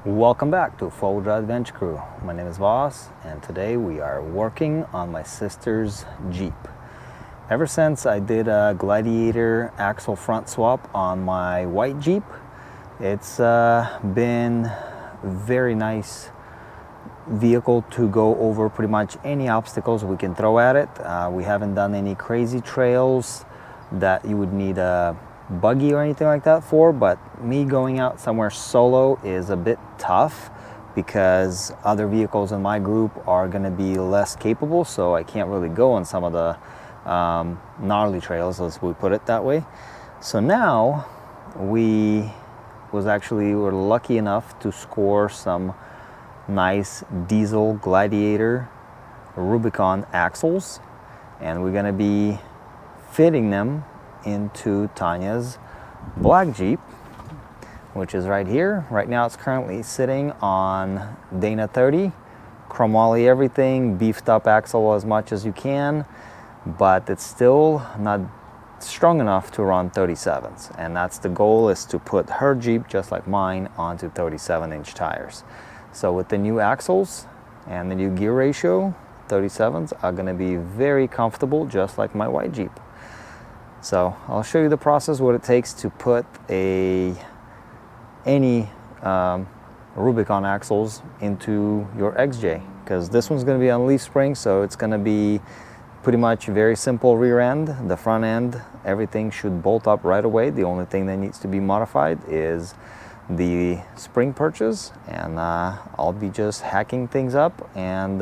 Welcome back to Full Drive Adventure Crew. My name is Voss, and today we are working on my sister's Jeep. Ever since I did a Gladiator axle front swap on my white Jeep, it's been a very nice vehicle to go over pretty much any obstacles we can throw at it. We haven't done any crazy trails that you would need a buggy or anything like that for, but me going out somewhere solo is a bit tough because other vehicles in my group are going to be less capable, so I can't really go on some of the gnarly trails, as we put it that way. So now we were lucky enough to score some nice diesel Gladiator Rubicon axles, and we're going to be fitting them into Tanya's black Jeep, which is right here. Right now it's currently sitting on Dana 30, chromoly everything, beefed up axle as much as you can, but it's still not strong enough to run 37s, and that's the goal, is to put her Jeep, just like mine, onto 37-inch tires. So with the new axles and the new gear ratio, 37s are going to be very comfortable, just like my white Jeep. So I'll show you the process, what it takes to put any Rubicon axles into your XJ, because this one's going to be on leaf spring, so it's going to be pretty much very simple rear end. The front end, everything should bolt up right away. The only thing that needs to be modified is the spring perches, and I'll be just hacking things up and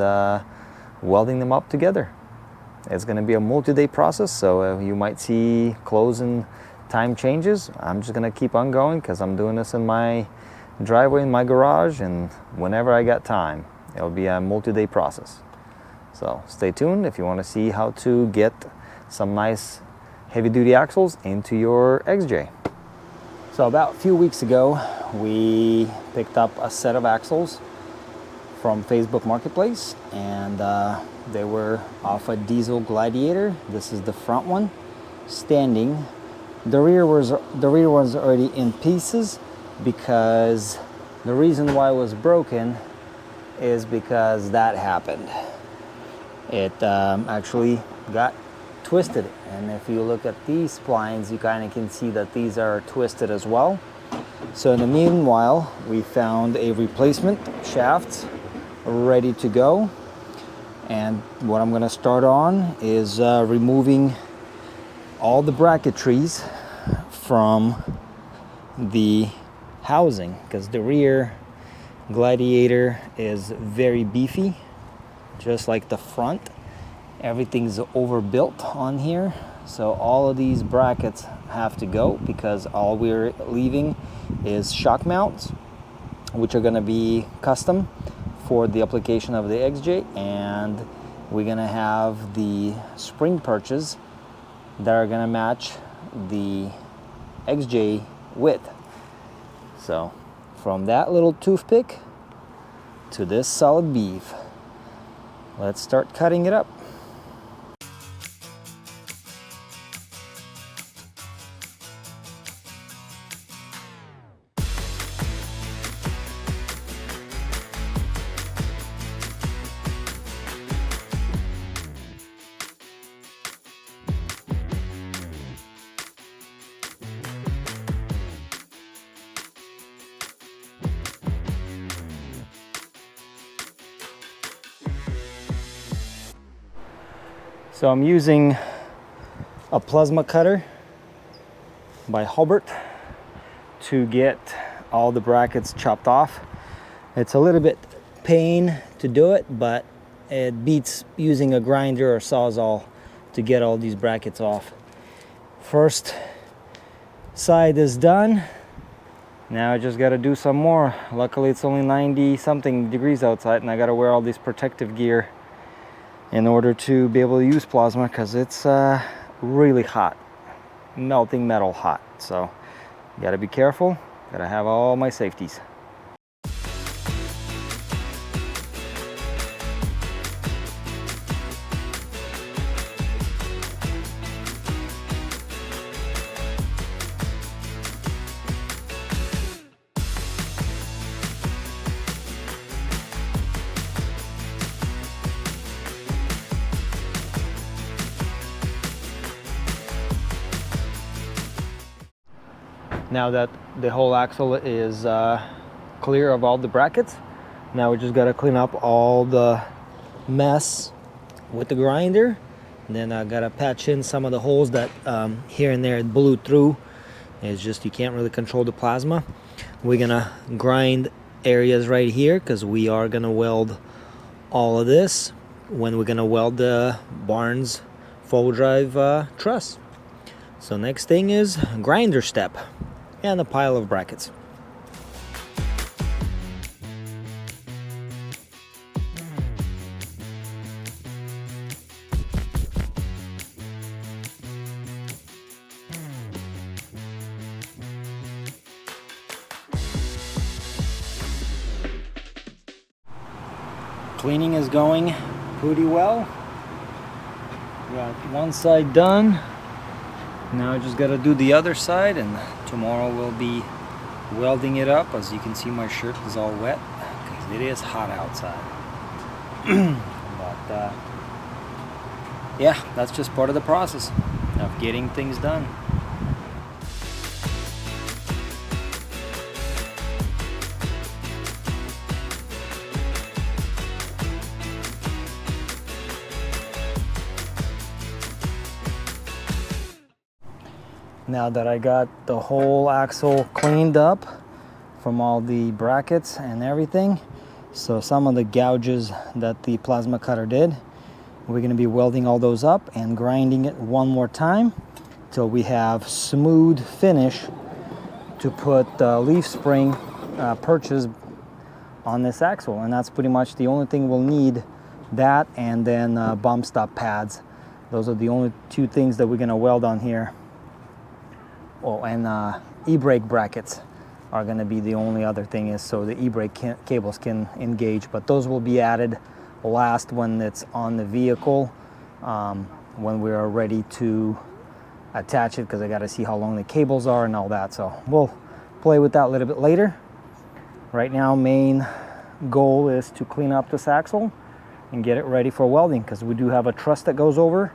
welding them up together. It's going to be a multi-day process, so you might see closing time changes. I'm just going to keep on going because I'm doing this in my driveway, in my garage, and whenever I got time. It'll be a multi-day process. So stay tuned if you want to see how to get some nice heavy-duty axles into your XJ. So about a few weeks ago, we picked up a set of axles from Facebook Marketplace, and they were off a diesel Gladiator. This is the front one, standing. The rear was already in pieces, because the reason why it was broken is because that happened. It actually got twisted, and if you look at these splines, you kind of can see that these are twisted as well. So in the meanwhile, we found a replacement shaft ready to go, and what I'm going to start on is removing all the bracketries from the housing, because the rear Gladiator is very beefy, just like the front. Everything's overbuilt on here, so all of these brackets have to go, because all we're leaving is shock mounts, which are going to be custom for the application of the XJ, and we're going to have the spring perches that are going to match the XJ width. So from that little toothpick to this solid beef, let's start cutting it up. So I'm using a plasma cutter by Hobart to get all the brackets chopped off. It's a little bit pain to do it, but it beats using a grinder or sawzall to get all these brackets off. First side is done. Now I just got to do some more. Luckily it's only 90 something degrees outside, and I got to wear all this protective gear in order to be able to use plasma, because it's really hot, melting metal hot. So you got to be careful, got to have all my safeties. Now that the whole axle is clear of all the brackets, now we just got to clean up all the mess with the grinder. And then I got to patch in some of the holes that here and there it blew through. It's just you can't really control the plasma. We're gonna grind areas right here because we are gonna weld all of this when we're gonna weld the Barnes four-wheel drive truss. So next thing is grinder step and a pile of brackets. Cleaning is going pretty well. Got one side done. Now I just gotta do the other side, and tomorrow we'll be welding it up. As you can see, my shirt is all wet because it is hot outside. But yeah, that's just part of the process of getting things done. Now that I got the whole axle cleaned up from all the brackets and everything, so some of the gouges that the plasma cutter did, we're going to be welding all those up and grinding it one more time till we have smooth finish to put the leaf spring perches on this axle. And that's pretty much the only thing we'll need, that and then bump stop pads. Those are the only two things that we're going to weld on here. Oh, and e-brake brackets are going to be the only other thing, is so the e-brake cables can engage, but those will be added last when it's on the vehicle, when we are ready to attach it, because I got to see how long the cables are and all that. So we'll play with that a little bit later. Right now, main goal is to clean up this axle and get it ready for welding, because we do have a truss that goes over.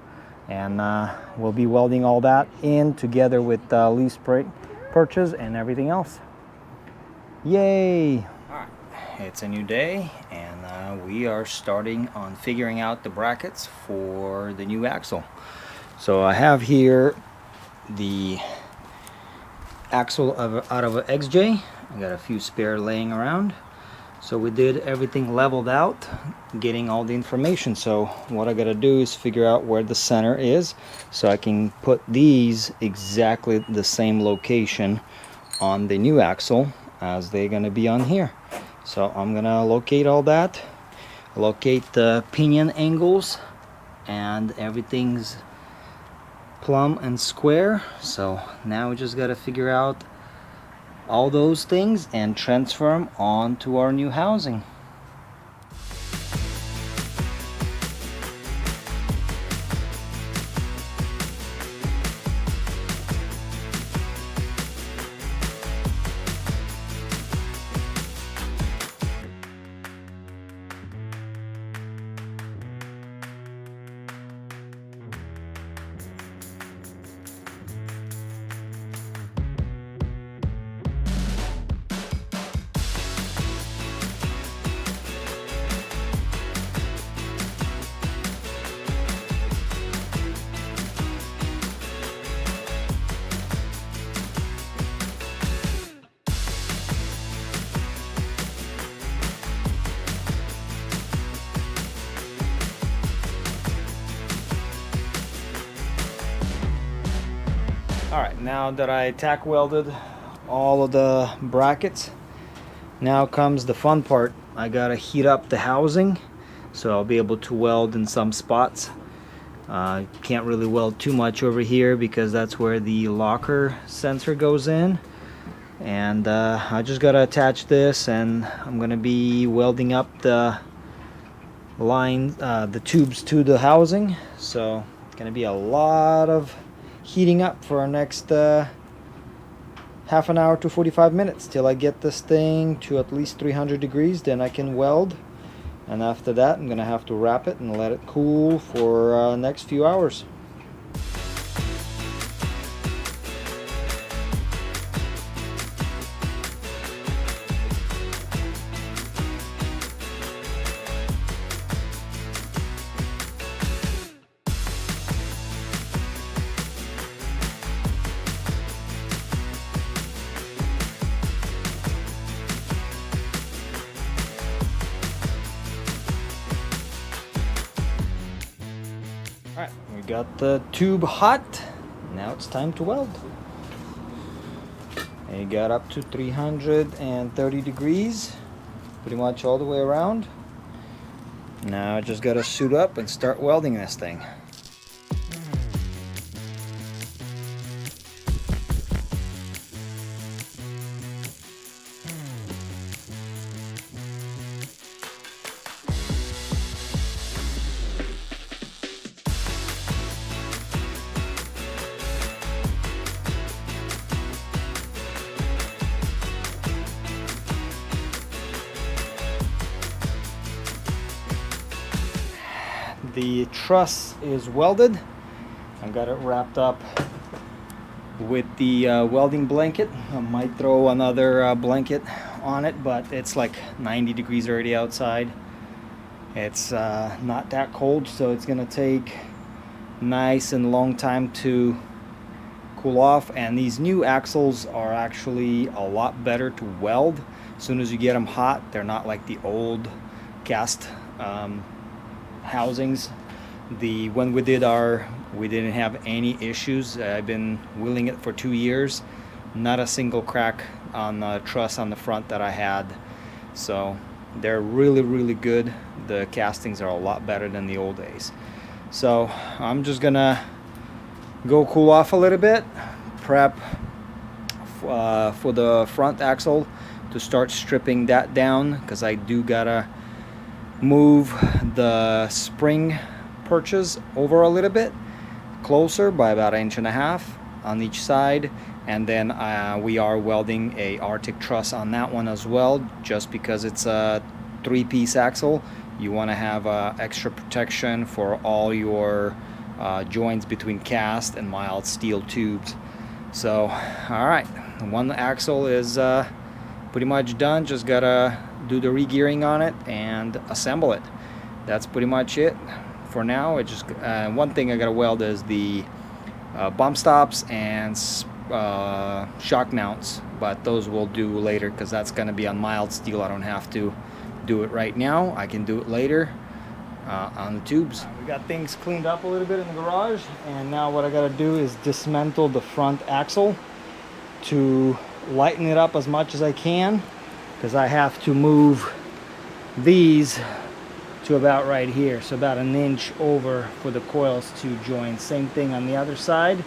And we'll be welding all that in together with leaf spring perches and everything else. Yay! All right, it's a new day, and we are starting on figuring out the brackets for the new axle. So I have here the axle out of an XJ. I got a few spare laying around. So we did everything leveled out, getting all the information. So what I gotta do is figure out where the center is, so I can put these exactly the same location on the new axle as they're gonna be on here. So I'm gonna locate all that, locate the pinion angles, and everything's plumb and square. So now we just gotta figure out all those things and transfer them onto our new housing. Alright, now that I tack welded all of the brackets, now comes the fun part. I gotta heat up the housing, so I'll be able to weld in some spots. Can't really weld too much over here because that's where the locker sensor goes in. And I just gotta attach this, and I'm gonna be welding up the line, the tubes to the housing. So it's gonna be a lot of heating up for our next half an hour to 45 minutes till I get this thing to at least 300 degrees. Then I can weld, and after that I'm gonna have to wrap it and let it cool for next few hours. Got the tube hot. Now it's time to weld. It got up to 330 degrees, pretty much all the way around. Now I just gotta suit up and start welding this thing. The truss is welded. I've got it wrapped up with the welding blanket. I might throw another blanket on it, but it's like 90 degrees already outside. It's not that cold, so it's gonna take nice and long time to cool off. And these new axles are actually a lot better to weld. As soon as you get them hot, they're not like the old cast housings. When we didn't have any issues. I've been wheeling it for 2 years, not a single crack on the truss on the front that I had. So they're really good. The castings are a lot better than the old days. So I'm just gonna go cool off a little bit, prep for the front axle to start stripping that down, because I do gotta move the spring perches over a little bit closer by about 1.5 inches on each side. And then we are welding a Arctic truss on that one as well, just because it's a 3-piece axle. You want to have extra protection for all your joints between cast and mild steel tubes. So all right, one axle is pretty much done. Just gotta do the re-gearing on it and assemble it. That's pretty much it for now. It just one thing I gotta weld is the bump stops and shock mounts, but those we'll do later because that's gonna be on mild steel. I don't have to do it right now. I can do it later on the tubes. We got things cleaned up a little bit in the garage, and now what I gotta do is dismantle the front axle to lighten it up as much as I can, because I have to move these to about right here, so about 1 inch over for the coils to join. Same thing on the other side.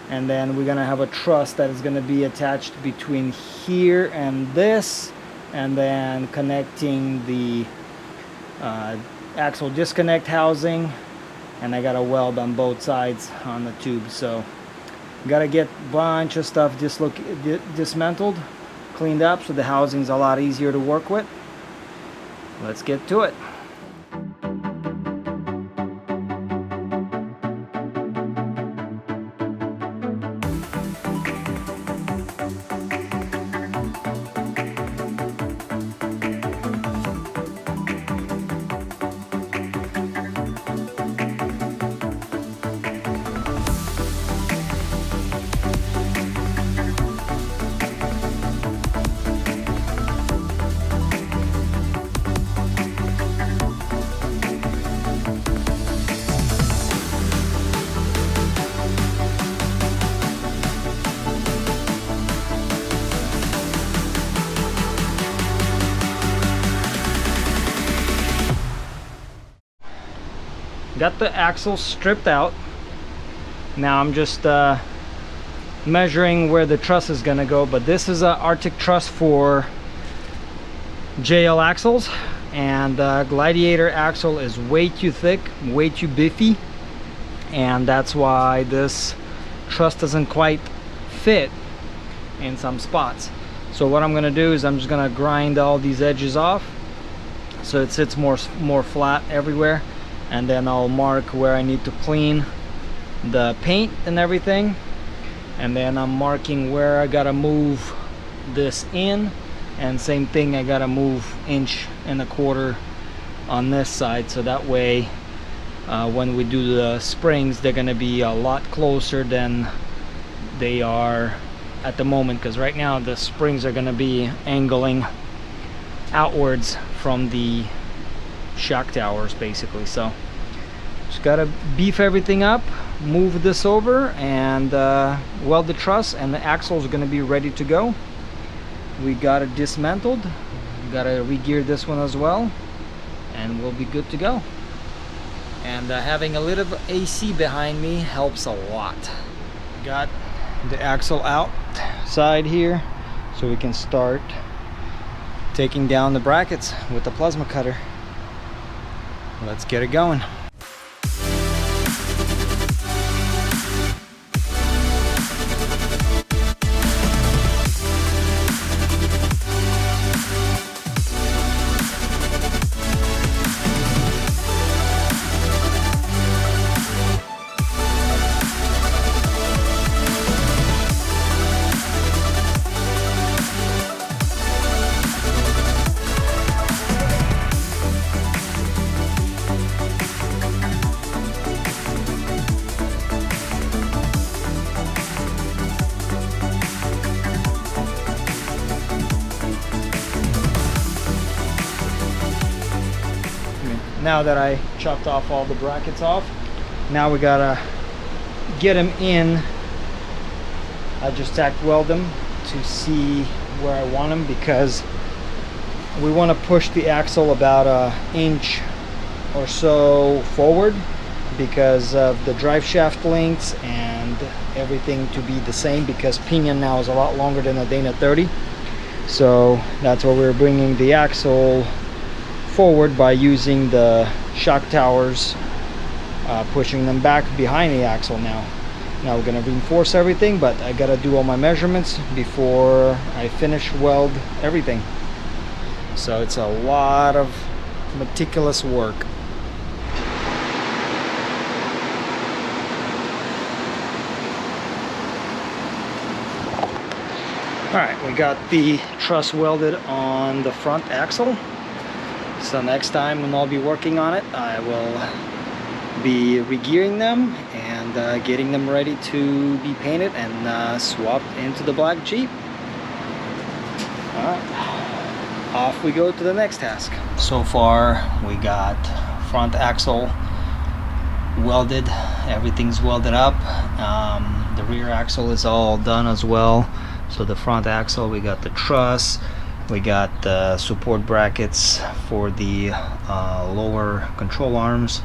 And then we're gonna have a truss that is gonna be attached between here and this, and then connecting the axle disconnect housing, and I got a weld on both sides on the tube. So gotta get a bunch of stuff dismantled, cleaned up, so the housing's a lot easier to work with. Let's get to it. Got the axle stripped out. Now I'm just measuring where the truss is gonna go, but this is an Arctic truss for JL axles, and the Gladiator axle is way too thick, way too biffy, and that's why this truss doesn't quite fit in some spots. So what I'm gonna do is I'm just gonna grind all these edges off so it sits more flat everywhere, and then I'll mark where I need to clean the paint and everything, and then I'm marking where I gotta move this in, and same thing, I gotta move 1.25 inches on this side, so that way when we do the springs they're gonna be a lot closer than they are at the moment, because right now the springs are gonna be angling outwards from the shock towers basically. So just gotta beef everything up, move this over and weld the truss, and the axles are going to be ready to go. We got it dismantled, got to re-gear this one as well, and we'll be good to go. And having a little AC behind me helps a lot. Got the axle outside here so we can start taking down the brackets with the plasma cutter. Let's get it going. Now that I chopped off all the brackets off, now we gotta get them in. I just tack weld them to see where I want them, because we want to push the axle about an inch or so forward because of the drive shaft lengths and everything to be the same, because pinion now is a lot longer than a Dana 30. So that's why we're bringing the axle forward by using the shock towers, pushing them back behind the axle. Now we're going to reinforce everything, but I got to do all my measurements before I finish weld everything. So it's a lot of meticulous work. Alright, we got the truss welded on the front axle. So next time when I'll be working on it, I will be re-gearing them and getting them ready to be painted and swapped into the black Jeep. Alright, off we go to the next task. So far we got front axle welded, everything's welded up. The rear axle is all done as well. So the front axle, we got the truss, we got the support brackets for the lower control arms,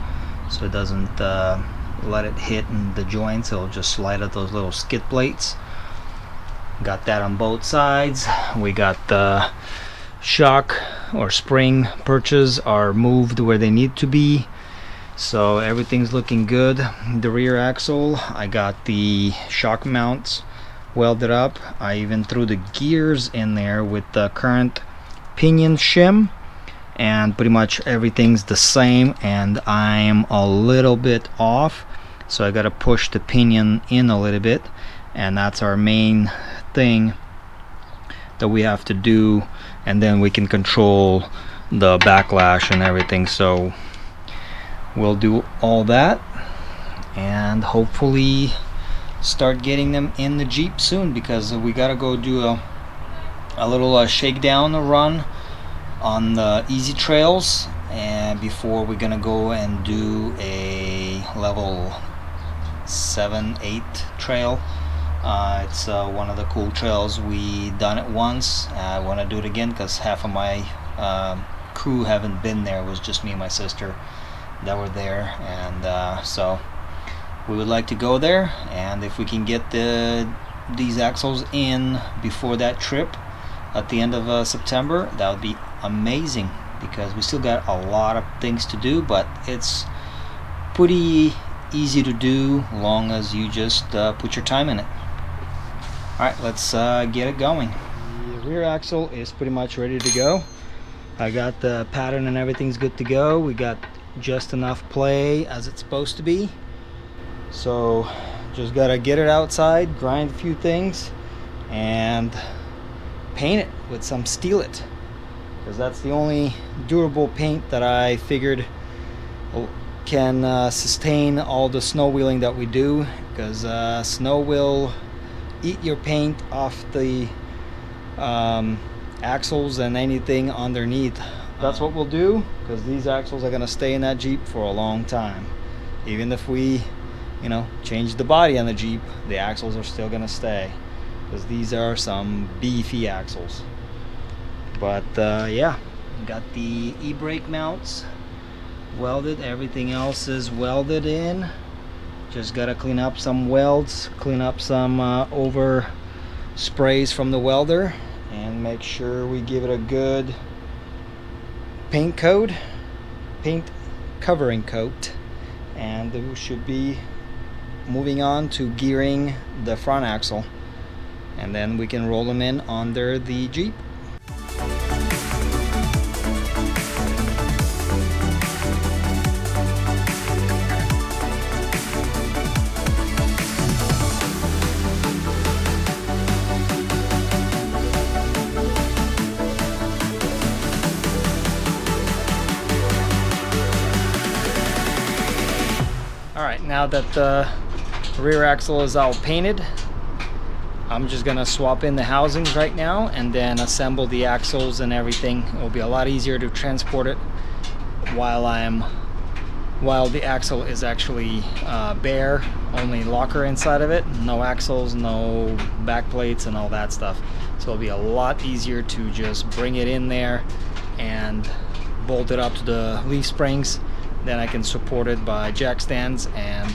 so it doesn't let it hit in the joints. It'll just slide at those little skid plates. Got that on both sides. We got the shock or spring perches are moved where they need to be, so everything's looking good. The rear axle, I got the shock mounts welded up. I even threw the gears in there with the current pinion shim, and pretty much everything's the same, and I'm a little bit off, so I gotta push the pinion in a little bit, and that's our main thing that we have to do, and then we can control the backlash and everything. So we'll do all that and hopefully start getting them in the Jeep soon, because we gotta go do a little shakedown run on the easy trails, and before we're gonna go and do a level 7-8 trail. It's one of the cool trails. We done it once. I want to do it again because half of my crew haven't been there. It was just me and my sister that were there, and so we would like to go there, and if we can get these axles in before that trip at the end of September, that would be amazing, because we still got a lot of things to do, but it's pretty easy to do long as you just put your time in it. Alright, let's get it going. The rear axle is pretty much ready to go. I got the pattern and everything's good to go. We got just enough play as it's supposed to be. So just gotta get it outside, grind a few things, and paint it with some Steel It, because that's the only durable paint that I figured can sustain all the snow wheeling that we do, because snow will eat your paint off the axles and anything underneath. That's what we'll do, because these axles are gonna stay in that Jeep for a long time. Even if we you know, change the body on the Jeep, the axles are still gonna stay, because these are some beefy axles. But yeah, got the e-brake mounts welded, everything else is welded in. Just gotta clean up some welds, clean up some over sprays from the welder, and make sure we give it a good paint covering coat, and we should be moving on to gearing the front axle, and then we can roll them in under the Jeep. Alright, now that the rear axle is all painted, I'm just gonna swap in the housings right now and then assemble the axles and everything. It will be a lot easier to transport it while the axle is actually bare, only locker inside of it, no axles, no back plates and all that stuff. So it'll be a lot easier to just bring it in there and bolt it up to the leaf springs. Then I can support it by jack stands and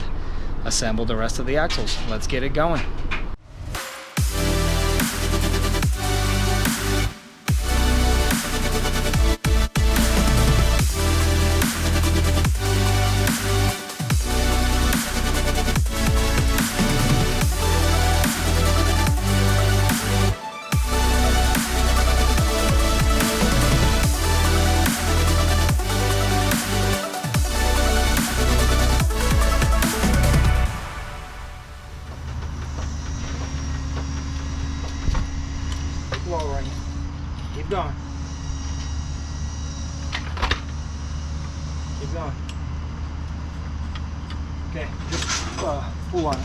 assemble the rest of the axles. Let's get it going. Low right here. Keep going. Keep going. Okay, just pull on it.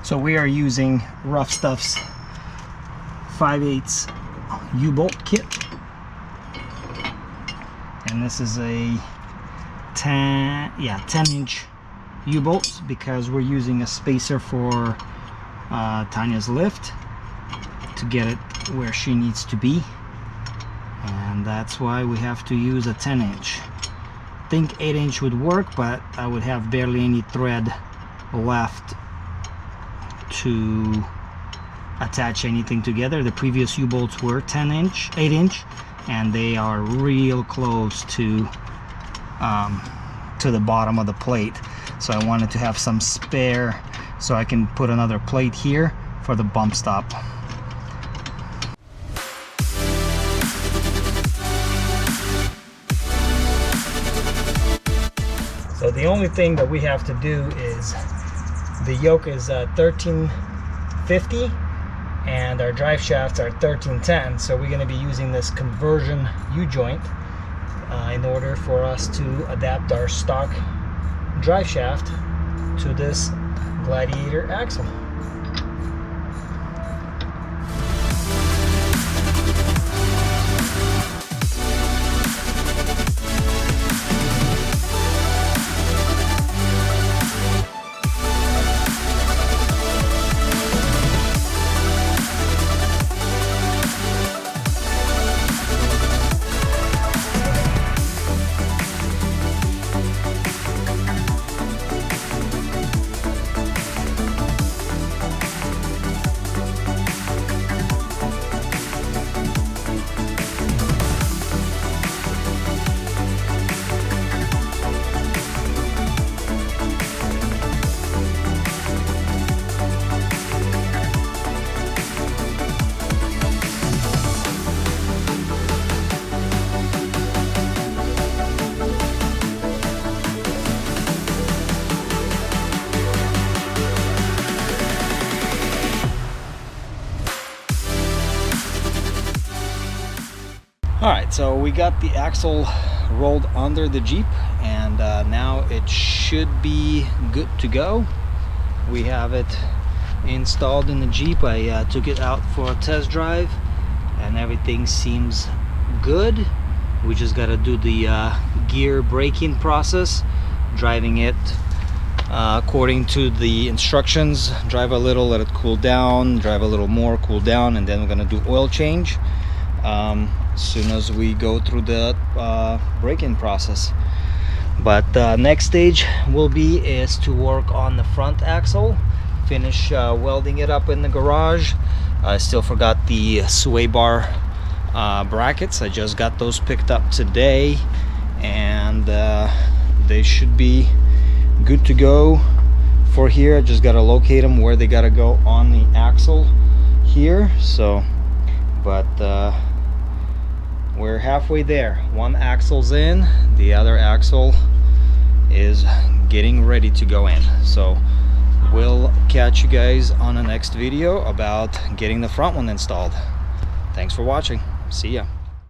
So we are using Rough Stuff's 5/8 U-bolt kit. And this is a 10-inch U-bolts, because we're using a spacer for Tanya's lift to get it where she needs to be, and that's why we have to use a 10-inch. I think 8-inch would work, but I would have barely any thread left to attach anything together. The previous U-bolts were 8-inch, and they are real close to the bottom of the plate. So I wanted to have some spare so I can put another plate here for the bump stop. So the only thing that we have to do is, the yoke is 1350 and our drive shafts are 1310, so we're going to be using this conversion U-joint in order for us to adapt our stock drive shaft to this Gladiator axle. Alright, so we got the axle rolled under the Jeep, and now it should be good to go. We have it installed in the Jeep. I took it out for a test drive and everything seems good. We just got to do the gear braking process, driving it according to the instructions. Drive a little, let it cool down, drive a little more, cool down, and then we're going to do oil change as soon as we go through the braking process. But next stage is to work on the front axle, finish welding it up in the garage. I still forgot the sway bar brackets. I just got those picked up today, and they should be good to go for here. I just gotta locate them where they gotta go on the axle here. So, but we're halfway there. One axle's in, the other axle is getting ready to go in. So we'll catch you guys on the next video about getting the front one installed. Thanks for watching. See ya.